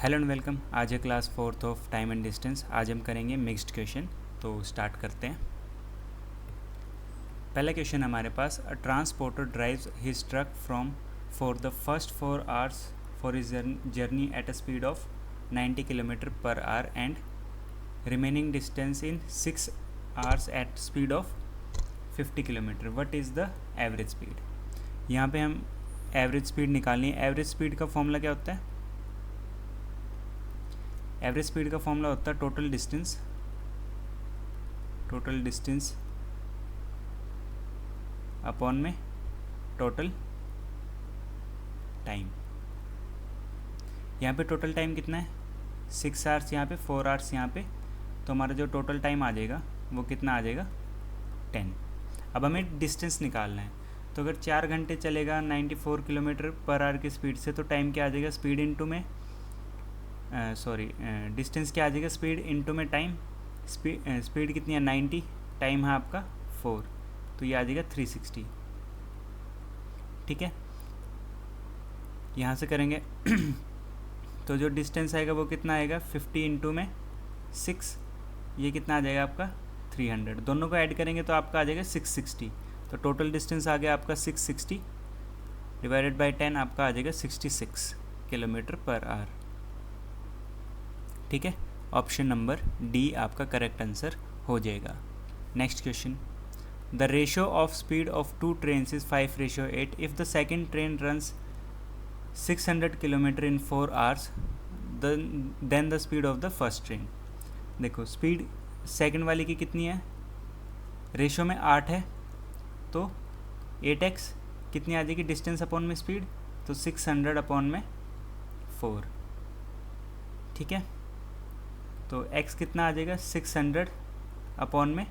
Hello and welcome. आज है class 4th of time and distance. आज हम करेंगे मिक्स्ड क्वेश्चन। तो स्टार्ट करते हैं। पहला क्वेश्चन हमारे पास, a transporter drives his truck from for the first 4 hours for his journey at a speed of 90 kilometre per hour and remaining distance in 6 hours at speed of 50 kilometre. What is the average speed. यहाँ पे हम average speed निकालनी है। Average speed का formula क्या होता है? Average speed का फॉर्मूला होता है टोटल डिस्टेंस अपॉन में टोटल टाइम। यहाँ पे टोटल टाइम कितना है? 6 आवर्स यहाँ पे, 4 आवर्स यहाँ पे, तो हमारा जो टोटल टाइम आ जाएगा वो कितना आ जाएगा? 10। अब हमें डिस्टेंस निकालना है। तो अगर 4 घंटे चलेगा 94 किलोमीटर पर आवर की स्पीड से, तो टाइम क्या आ जाएगा? स्पीड इनटू में डिस्टेंस क्या आ जाएगा? स्पीड इनटू में टाइम। स्पीड कितनी है? 90, टाइम है आपका 4, तो ये आ जाएगा 360। ठीक है, यहाँ से करेंगे तो जो डिस्टेंस आएगा वो कितना आएगा? 50 इंटू में 6, ये कितना आ जाएगा आपका? 300। दोनों को ऐड करेंगे तो आपका आ जाएगा 660। तो टोटल डिस्टेंस आ गया आपका 660 डिवाइडेड बाई 10, आपका आ जाएगा 66 किलोमीटर पर आवर। ठीक है, ऑप्शन नंबर डी आपका करेक्ट आंसर हो जाएगा। Next question, the ratio of speed of 2 trains is 5:8 if the second train runs 600 kilometre in 4 hours then the speed of the first train. देखो, speed second वाली की कितनी है? Ratio में 8 है, तो 8x कितनी आ जाएगी? डिस्टेंस अपॉन में स्पीड, तो 600 अपॉन में 4। ठीक है, तो x कितना आ जाएगा? 600 अपॉन में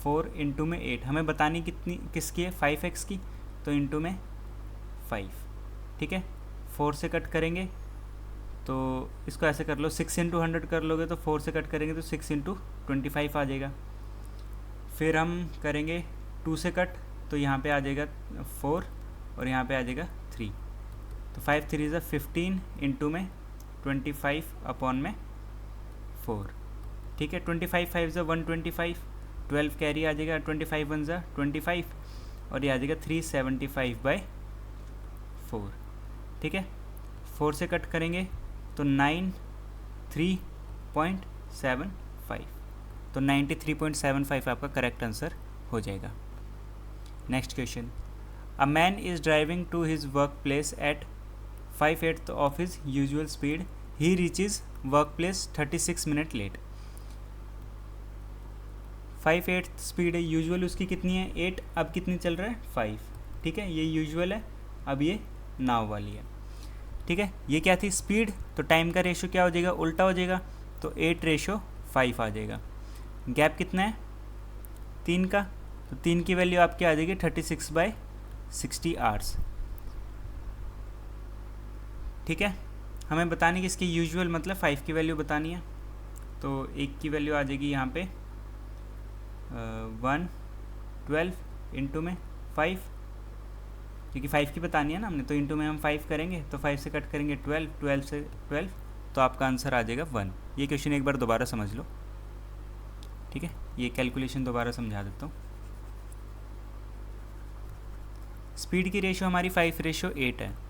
4 इंटू में 8। हमें बतानी कितनी किसकी है? 5x की, तो इंटू में 5। ठीक है, 4 से कट करेंगे तो इसको ऐसे कर लो, 6 इंटू 100 कर लोगे तो 4 से कट करेंगे तो 6 इंटू 25 आ जाएगा। फिर हम करेंगे 2 से कट, तो यहाँ पे आ जाएगा 4 और यहाँ पे आ जाएगा 3, तो 5 3 ज़ा 15 इंटू में 25 अपॉन में 4। ठीक है, 25 5 ज़ा 125, 12 कैरी आ जाएगा, 25 1 ज़ा 25 और ये आ जाएगा 375/4। ठीक है, 4 से कट करेंगे तो 93.75, तो 93.75 आपका करेक्ट आंसर हो जाएगा। Next question, a man is driving to his work place at 5/8 of his usual speed, he reaches work place 36 minute late. 5/8 speed है, यूजुअल उसकी कितनी है? 8, अब कितनी चल रहा है? 5। ठीक है, ये यूजुअल है, अब ये नाव वाली है। ठीक है, ये क्या थी? स्पीड, तो टाइम का रेशो क्या हो जाएगा? उल्टा हो जाएगा, तो 8:5 आ जाएगा। गैप कितना है? 3 का, तो 3 की वैल्यू आपकी आ जाएगी 36/60 आवर्स। ठीक है, हमें बतानी कि इसकी यूजुअल मतलब 5 की वैल्यू बतानी है, तो 1 की वैल्यू आ जाएगी यहाँ पे 112 इंटू में 5, क्योंकि 5 की बतानी है ना हमने, तो इंटू में हम 5 करेंगे, तो 5 से कट करेंगे 12, 12 से 12, तो आपका आंसर आ जाएगा 1। ये क्वेश्चन एक बार दोबारा समझ लो। ठीक है, ये कैलकुलेशन दोबारा समझा देता हूँ। स्पीड की रेशियो हमारी 5:8 है।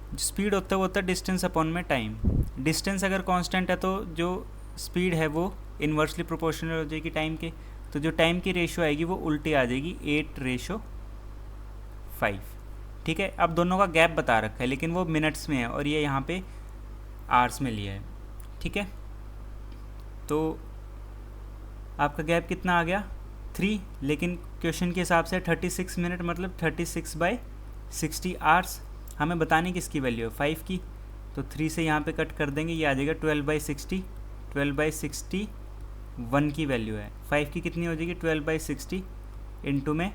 जो स्पीड होता है वो होता है डिस्टेंस अपॉन में टाइम। डिस्टेंस अगर कांस्टेंट है तो जो स्पीड है वो इन्वर्सली प्रोपोर्शनल हो जाएगी टाइम के, तो जो टाइम की रेशियो आएगी वो उल्टी आ जाएगी 8:5। ठीक है, अब दोनों का गैप बता रखा है, लेकिन वो मिनट्स में है और ये यहाँ पे आवर्स में लिया है। ठीक है, तो आपका गैप कितना आ गया? 3, लेकिन क्वेश्चन के हिसाब से 36 मिनट मतलब 36/60 आवर्स। हमें बतानी किसकी वैल्यू है? 5 की, तो 3 से यहाँ पे कट कर देंगे, ये आ जाएगा 12/60। 12/60 1 की वैल्यू है, 5 की कितनी हो जाएगी? 12/60 इंटू में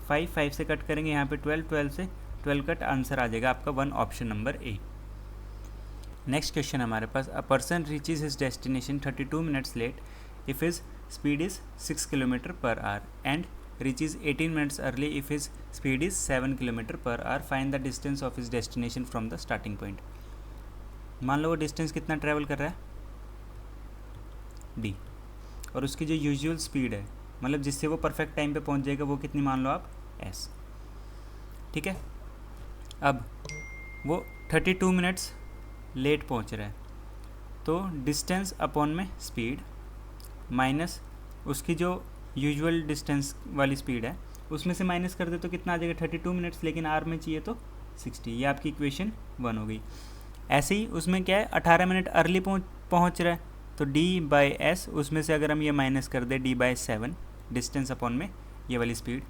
5 से कट करेंगे यहाँ पे 12 से 12 कट, आंसर आ जाएगा आपका 1, option number A. Next question हमारे पास, a person reaches his destination 32 minutes late if his speed is 6 kilometre per hour and reaches 18 minutes early if his speed is 7 km per hour. Find the distance of his destination from the starting point. मान लो वो distance कितना travel कर रहा है, d, और उसकी जो usual speed है, मतलब जिससे वो परफेक्ट टाइम पे पहुंच जाएगा, वो कितनी मान लो आप, s। ठीक है, अब वो 32 मिनट्स लेट पहुंच रहा है, तो डिस्टेंस अपॉन में स्पीड माइनस उसकी जो यूजुअल डिस्टेंस वाली स्पीड है, उसमें से माइनस कर दे तो कितना आ जाएगा, 32 मिनट्स, लेकिन आर में चाहिए तो 60। ये आपकी इक्वेशन 1 हो गई। ऐसे ही उसमें क्या है, 18 मिनट अर्ली पहुंच रहा है, तो d/s, उसमें से अगर हम ये माइनस कर दे d/7 डिस्टेंस अपॉन में ये वाली स्पीड,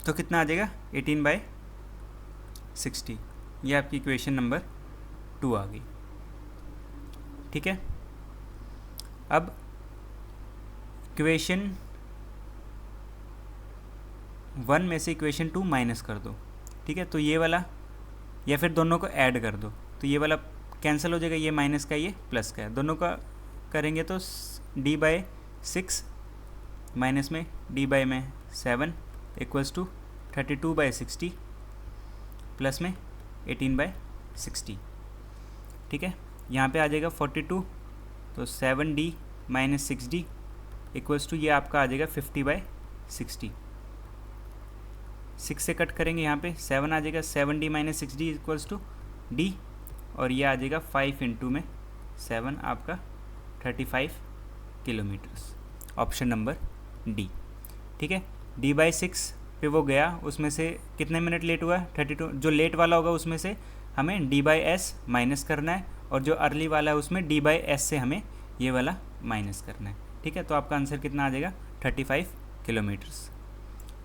तो कितना आ जाएगा, 18/60। ये आपकी इक्वेशन नंबर 2 आ गई। ठीक है, अब इक्वेशन 1 में से इक्वेशन 2 माइनस कर दो। ठीक है, तो ये वाला या फिर दोनों को ऐड कर दो, तो ये वाला कैंसिल हो जाएगा, ये माइनस का ये प्लस का है, दोनों का करेंगे तो d/6 माइनस में d/7 इक्वल्स टू 32/60 प्लस में 18/60। ठीक है, यहाँ पे आ जाएगा 42, तो 7d minus 6d equals to ये आपका आ जाएगा 50/60। 6 से कट करेंगे, यहाँ पे 7 आ जाएगा, 7d minus 6d equals to d, और ये आ जाएगा 5 इंटू में 7 आपका 35 किलोमीटर्स। Option number D. ठीक है, d/6 पे वो गया, उसमें से कितने मिनट लेट हुआ, 32, जो लेट वाला होगा उसमें से हमें d/s माइनस करना है, और जो अर्ली वाला है उसमें d/s से हमें ये वाला माइनस करना है। ठीक है, तो आपका आंसर कितना आ जाएगा, 35 kilometres.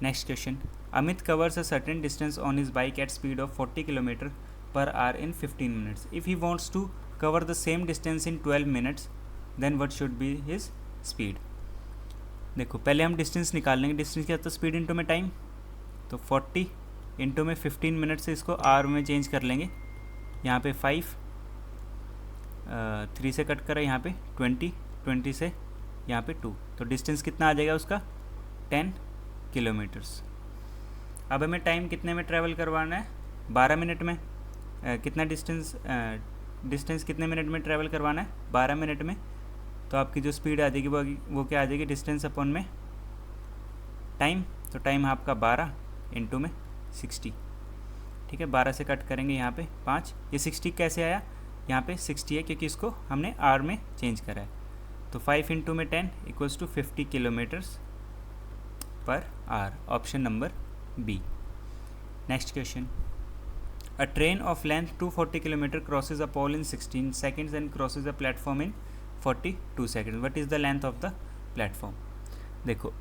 Next question, Amit covers a certain distance on his bike at speed of 40 kilometre per hour in 15 minutes. If he wants to cover the same distance in 12 minutes then what should be his speed. देखो, पहले हम distance निकाल लेंगे, distance क्या होता है, speed into में time, तो 40 इंटू में 15 मिनट से इसको आवर में चेंज कर लेंगे। यहाँ पे 5, 3 से कट करा, यहाँ पे 20, 20 से यहाँ पे 2, तो डिस्टेंस कितना आ जाएगा उसका, 10 किलोमीटर्स। अब हमें टाइम कितने में ट्रैवल करवाना है, 12 मिनट में। कितना डिस्टेंस कितने मिनट में ट्रैवल करवाना है, 12 मिनट में। तो आपकी जो स्पीड आ जाएगी वो क्या आ जाएगी, डिस्टेंस अपॉन में टाइम, तो टाइम आपका 12 इंटू में 60। ठीक है, 12 से कट करेंगे, यहाँ पे 5, ये 60 कैसे आया, यहाँ पे 60 है क्योंकि इसको हमने आर में चेंज करा है, तो 5 इंटू में 10 equals to 50 kilometres per hour. Option number B. Next question, a train of length 240 kilometre crosses a pole in 16 seconds and crosses a platform in 42 seconds। What is the length of the platform. देखो,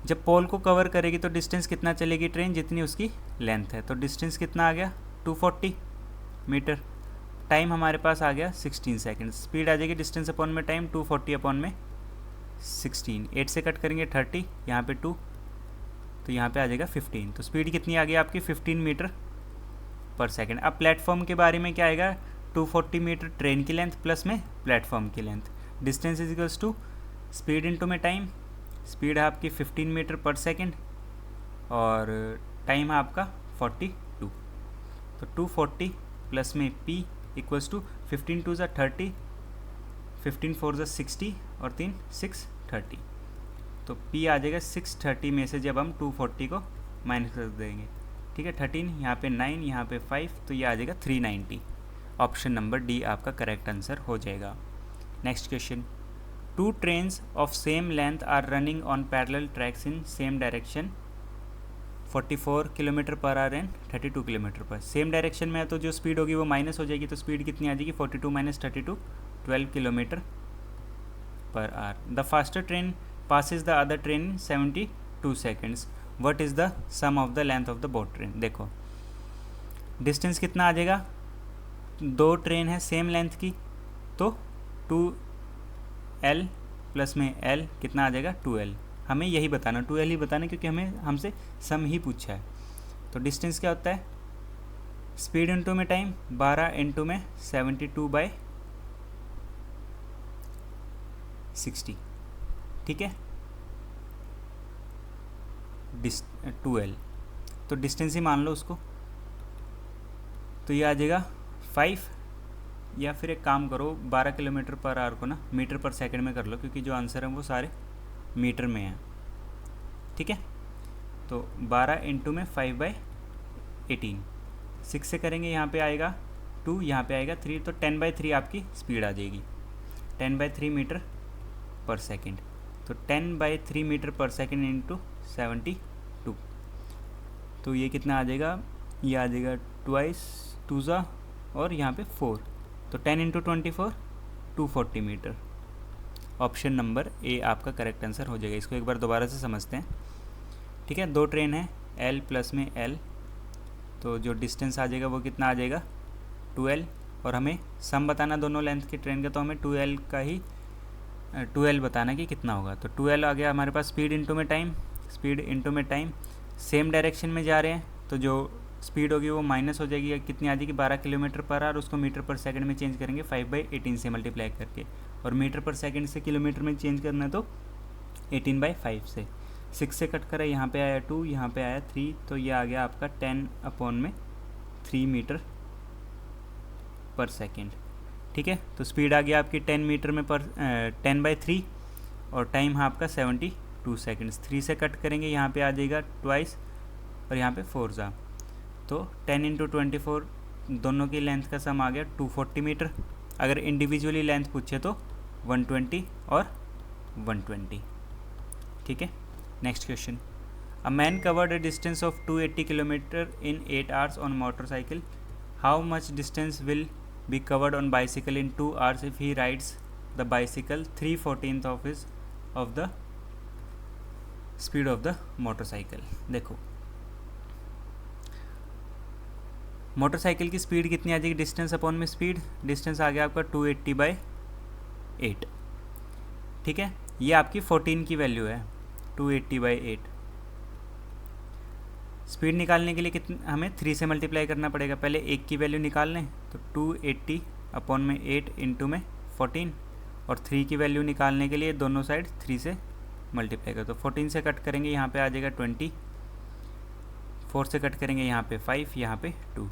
जब पोल को cover करेगी तो distance कितना चलेगी train, जितनी उसकी length है, तो डिस्टेंस कितना आ गया, 240 मीटर। टाइम हमारे पास आ गया 16 सेकेंड। स्पीड आ जाएगी डिस्टेंस अपॉन में टाइम, 240 अपॉन में 16, 8 से कट करेंगे 30, यहाँ पे 2, तो यहाँ पे आ जाएगा 15। तो स्पीड कितनी आ गई आपकी, 15 मीटर पर सेकेंड। अब प्लेटफॉर्म के बारे में क्या आएगा, 240 मीटर ट्रेन की लेंथ प्लस में प्लेटफॉर्म की length, distance is equals to speed into में टाइम। स्पीड है आपकी 15 मीटर पर सेकेंड और टाइम है आपका 42, तो 240 प्लस में p इक्वल्स टू 15 टू ज़ा 30, 15 फोर ज़ा 60 और 3 630, तो p आ जाएगा 630 में से जब हम 240 को माइनस कर देंगे। ठीक है, 13 यहाँ पे 9, यहाँ पे 5, तो ये आ जाएगा 390। ऑप्शन नंबर डी आपका करेक्ट आंसर हो जाएगा। Next question, 2 trains of same length are running on parallel tracks in same direction 44 kilometre per hour and 32 kilometre per. Same direction में है तो जो स्पीड होगी वो माइनस हो जाएगी, तो स्पीड कितनी आ जाएगी, 42 minus 32, 12 kilometre per our. The faster train passes the other train in 72 seconds. What is the sum of the length of the both train। देखो, डिस्टेंस कितना आ जाएगा, 2 ट्रेन है सेम लेंथ की, तो 2l प्लस में l कितना आ जाएगा, 2l। हमें यही बताना, 2l ही बताना, क्योंकि हमसे सम ही पूछा है। तो डिस्टेंस क्या होता है, स्पीड इंटू में टाइम, 12 इंटू में 72/60। ठीक है, 2l, तो डिस्टेंस ही मान लो उसको, तो ये आ जाएगा 5 या फिर एक काम करो 12 किलोमीटर पर आवर को ना मीटर पर सेकंड में कर लो, क्योंकि जो आंसर है वो सारे मीटर में हैं, ठीक है। तो 12 इंटू में 5/18, 6 से करेंगे यहाँ पे आएगा 2, यहाँ पे आएगा 3, तो 10/3 आपकी स्पीड आ जाएगी, 10/3 मीटर पर सेकेंड। तो 10/3 मीटर पर सेकेंड इंटू 72, तो ये कितना आ जाएगा, ये आ जाएगा 2 और यहाँ पे 4, तो 10 into 24 240 metre. Option number A आपका करेक्ट आंसर हो जाएगा। इसको एक बार दोबारा से समझते हैं, ठीक है। 2 ट्रेन है L प्लस में L, तो जो डिस्टेंस आ जाएगा वो कितना आ जाएगा 2L, और हमें सम बताना दोनों लेंथ की ट्रेन का, तो हमें 2L का ही 2L बताना कि कितना होगा। तो 2L आ गया हमारे पास, स्पीड इंटू में टाइम, स्पीड इंटू में टाइम, सेम डायरेक्शन में जा रहे हैं तो जो स्पीड होगी वो माइनस हो जाएगी, कितनी आ जाएगी 12 किलोमीटर पर आवर, उसको मीटर पर सेकंड में चेंज करेंगे 5/18 से मल्टीप्लाई करके, और मीटर पर सेकंड से किलोमीटर में चेंज करना है तो 18/5 से। 6 से कट करा, यहाँ पे आया 2, यहाँ पे आया 3, तो ये आ गया आपका 10/3 मीटर पर सेकेंड, ठीक है। तो स्पीड आ गया आपकी 10 मीटर में पर 10/3, और टाइम है आपका 72 सेकेंड्स। 3 से कट करेंगे, यहाँ पे आ जाएगा 2 और यहाँ पे 4 जा, तो 10 इंटू 24, दोनों की लेंथ का सम आ गया 240 मीटर। अगर इंडिविजुअली लेंथ पूछे तो 120 और 120, ठीक है। Next question, a man covered a distance of 280 kilometre in 8 hours on motorcycle, how much distance will be covered on bicycle in 2 hours if he rides the bicycle 3/14 of the speed of the motorcycle। देखो motorcycle की speed कितनी आ जाएगी, distance upon में speed, distance आ गया आपका 280/8, ठीक है। ये आपकी 14 की वैल्यू है, 280/8। स्पीड निकालने के लिए कितना हमें 3 से मल्टीप्लाई करना पड़ेगा, पहले 1 की वैल्यू निकाल लें, तो 280/8 इंटू में 14, और 3 की वैल्यू निकालने के लिए दोनों साइड 3 से मल्टीप्लाई कर, तो 14 से कट करेंगे यहाँ पे आ जाएगा 20, 4 से कट करेंगे यहाँ पे 5, यहाँ पे 2,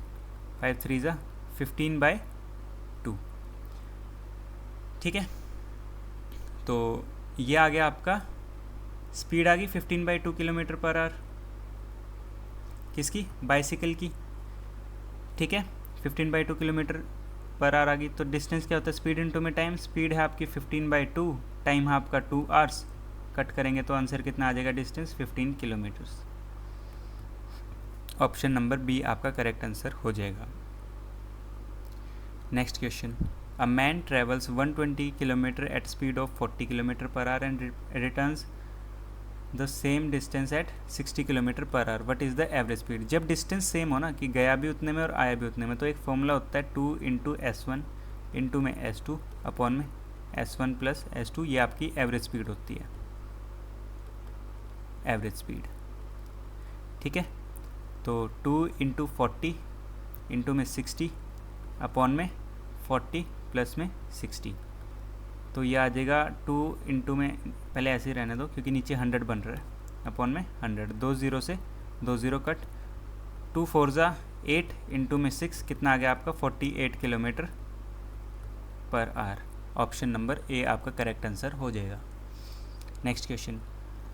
5 3 जा 15/2, ठीक है। तो ये आ गया आपका, स्पीड आ गई 15/2 किलोमीटर पर आवर, किसकी, बाइसिकल की, ठीक है। 15/2 किलोमीटर पर आवर आ गई, तो डिस्टेंस क्या होता है, स्पीड इनटू में टाइम, स्पीड है आपकी 15/2, टाइम है आपका 2 आवर्स, कट करेंगे तो आंसर कितना आ जाएगा, distance 15 kilometres. Option number B आपका करेक्ट आंसर हो जाएगा। Next question, a man travels 120 kilometre at speed of 40 kilometre per hour and returns the same distance at 60 kilometre per hour, what is the average speed. जब distance same हो ना, कि गया भी उतने में और आया भी उतने में, तो एक फॉर्मूला होता है 2 इंटू S1 इंटू में S2 अपॉन में S1 प्लस S2, ये आपकी एवरेज स्पीड होती है, एवरेज स्पीड, ठीक है। तो 2 इंटू 40 इंटू में 60 अपॉन में 40 प्लस में 60, तो ये आ जाएगा 2 इंटू में, पहले ऐसे ही रहने दो क्योंकि नीचे 100 बन रहा है, अपॉन में 100, 2 0 से 2 0 कट, 2 4 जा 8 इंटू में 6, कितना आ गया आपका 48 kilometre per hour. Option number A आपका करेक्ट आंसर हो जाएगा। Next question,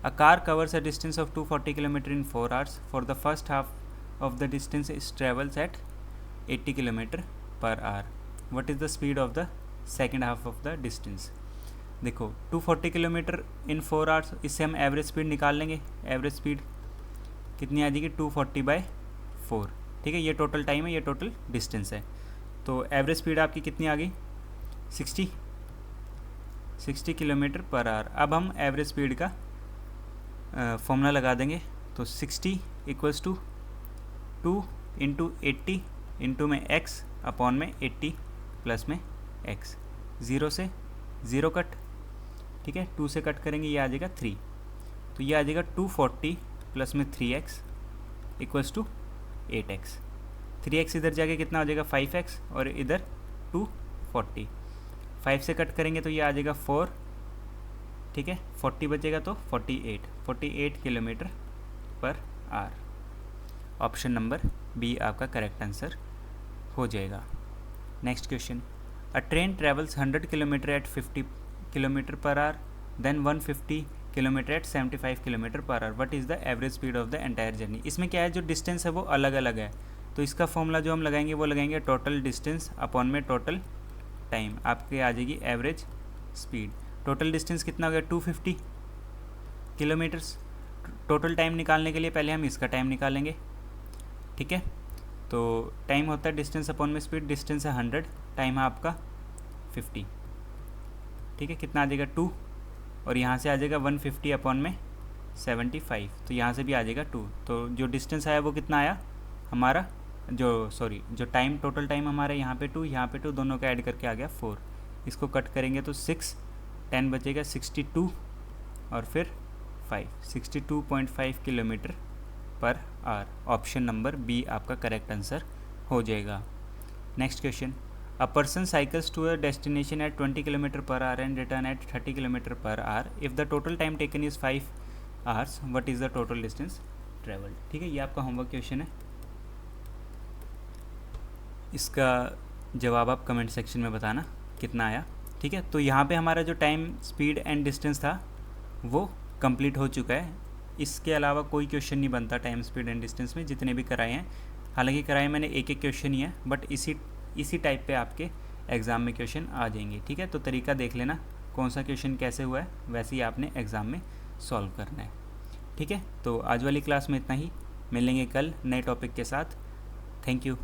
a car covers a distance of 240 kilometre in 4 hours, for the first half of the distance is travels eight 80 kilometre per our, what is the speed of the second half of the distance. देखो 240 kilometre in 4 hours, इससे हम average speed निकाल लेंगे, average speed कितनी आ जाएगी 240/4, ठीक है। ये टोटल टाइम है, ये टोटल डिस्टेंस है, तो एवरेज स्पीड आपकी कितनी आ गई 60 किलोमीटर पर आवर। अब हम एवरेज स्पीड का फॉर्मूला लगा देंगे, तो 60 इक्वल्स टू 2 इंटू 80 इंटू में x अपॉन में 80 प्लस में x, 0 से 0 कट, ठीक है। 2 से कट करेंगे, ये आ जाएगा 3, तो ये आ जाएगा 240 प्लस में 3x equals to 8x, 3x इधर जाके कितना हो जाएगा 5x, और इधर 240, 5 से कट करेंगे तो ये आ जाएगा 4, ठीक है। 40 बचेगा तो 48 kilometre per hour. Option number B आपका करेक्ट आंसर हो जाएगा। Next question, a train travels 100 kilometre at 50 kilometre per hour, then 150 kilometre at 75 kilometre per hour, what is the average speed of the entire journey. इसमें क्या है, जो distance है वो अलग अलग है, तो इसका फॉर्मूला जो हम लगाएंगे वो लगाएंगे टोटल डिस्टेंस अपॉन में टोटल टाइम, आपके आ जाएगी एवरेज स्पीड। टोटल डिस्टेंस कितना हो गया 250 किलोमीटर्स। टोटल टाइम निकालने के लिए पहले हम इसका टाइम निकालेंगे, ठीक है। तो टाइम होता है डिस्टेंस अपॉन में स्पीड, डिस्टेंस है 100, टाइम है आपका 50, ठीक है। कितना आ जाएगा 2, और यहाँ से आ जाएगा 150 अपॉन में 75, तो यहाँ से भी आ जाएगा 2। तो जो डिस्टेंस आया वो कितना आया हमारा, जो टाइम, टोटल टाइम हमारा यहाँ पे 2, यहाँ पे 2, दोनों का ऐड करके आ गया 4। इसको कट करेंगे तो 6, 10 बचेगा 62, और फिर 5, 62.5 kilometre per hour. Option number B आपका करेक्ट आंसर हो जाएगा। Next question, a person cycles to a destination at 20 kilometre per hour and return at 30 kilometre per hour, if the total time taken is 5 hours, what is the total distance travelled. ठीक है, ये आपका homework question है, इसका जवाब आप comment section में बताना कितना आया, ठीक है। तो यहाँ पे हमारा जो टाइम, स्पीड एंड डिस्टेंस था वो कंप्लीट हो चुका है। इसके अलावा कोई क्वेश्चन नहीं बनता टाइम, स्पीड एंड डिस्टेंस में, जितने भी कराए हैं। हालांकि कराए मैंने एक एक क्वेश्चन ही है, बट इसी टाइप पे आपके एग्ज़ाम में क्वेश्चन आ जाएंगे, ठीक है। तो तरीका देख लेना कौन सा क्वेश्चन कैसे हुआ है, वैसे ही आपने एग्ज़ाम में सॉल्व करना है, ठीक है। तो आज वाली क्लास में इतना ही, मिलेंगे कल नए टॉपिक के साथ। Thank you.